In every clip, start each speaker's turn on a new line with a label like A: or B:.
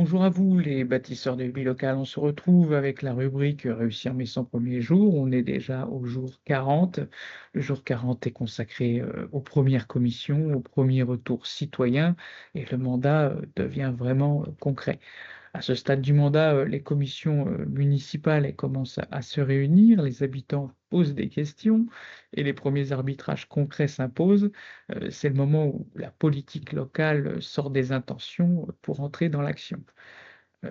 A: Bonjour à vous, les bâtisseurs de vie locale. On se retrouve avec la rubrique Réussir mes 100 premiers jours. On est déjà au jour 40. Le jour 40 est consacré aux premières commissions, aux premiers retours citoyens et le mandat devient vraiment concret. À ce stade du mandat, les commissions municipales elles commencent à se réunir, les habitants posent des questions et les premiers arbitrages concrets s'imposent. C'est le moment où la politique locale sort des intentions pour entrer dans l'action.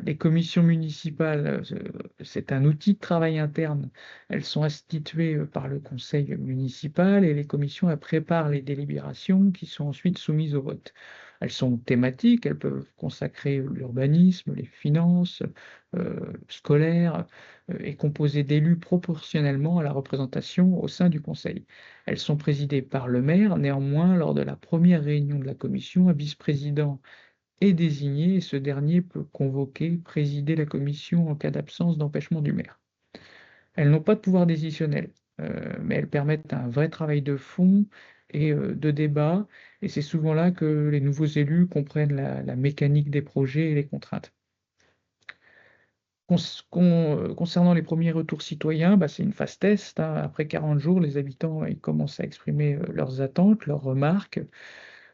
A: Les commissions municipales, c'est un outil de travail interne. Elles sont instituées par le conseil municipal et les commissions elles préparent les délibérations qui sont ensuite soumises au vote. Elles sont thématiques, elles peuvent consacrer l'urbanisme, les finances, scolaires, et composées d'élus proportionnellement à la représentation au sein du conseil. Elles sont présidées par le maire. Néanmoins, lors de la première réunion de la commission, un vice-président est désigné et ce dernier peut convoquer, présider la commission en cas d'absence d'empêchement du maire. Elles n'ont pas de pouvoir décisionnel, mais elles permettent un vrai travail de fond et de débat et c'est souvent là que les nouveaux élus comprennent la mécanique des projets et les contraintes. Concernant les premiers retours citoyens, bah, c'est une phase test, hein. Après 40 jours, les habitants, ils commencent à exprimer, leurs attentes, leurs remarques.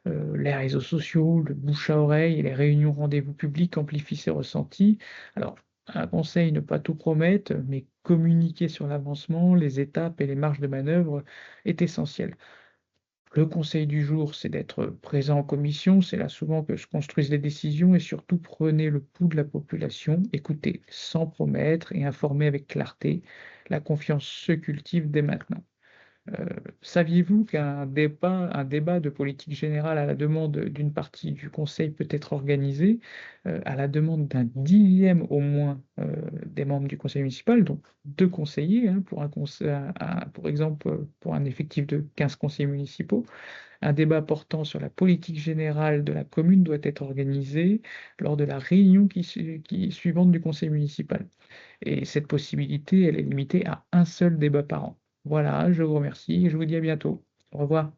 A: Les réseaux sociaux, le bouche à oreille et les réunions rendez-vous publics amplifient ces ressentis. Alors, un conseil, ne pas tout promettre, mais communiquer sur l'avancement, les étapes et les marges de manœuvre est essentiel. Le conseil du jour, c'est d'être présent en commission, c'est là souvent que se construisent les décisions et surtout prenez le pouls de la population, écoutez sans promettre et informez avec clarté. La confiance se cultive dès maintenant. Heu, Saviez-vous qu'un débat de politique générale à la demande d'une partie du conseil peut être organisé, à la demande d'un dixième au moins, des membres du conseil municipal, donc 2 conseillers, hein, pour un conse un pour exemple, pour un effectif de 15 conseillers municipaux. Un débat portant sur la politique générale de la commune doit être organisé lors de la réunion qui est suivante du conseil municipal et cette possibilité, elle est limitée à un seul débat par an. Voilà, je vous remercie et je vous dis à bientôt. Au revoir.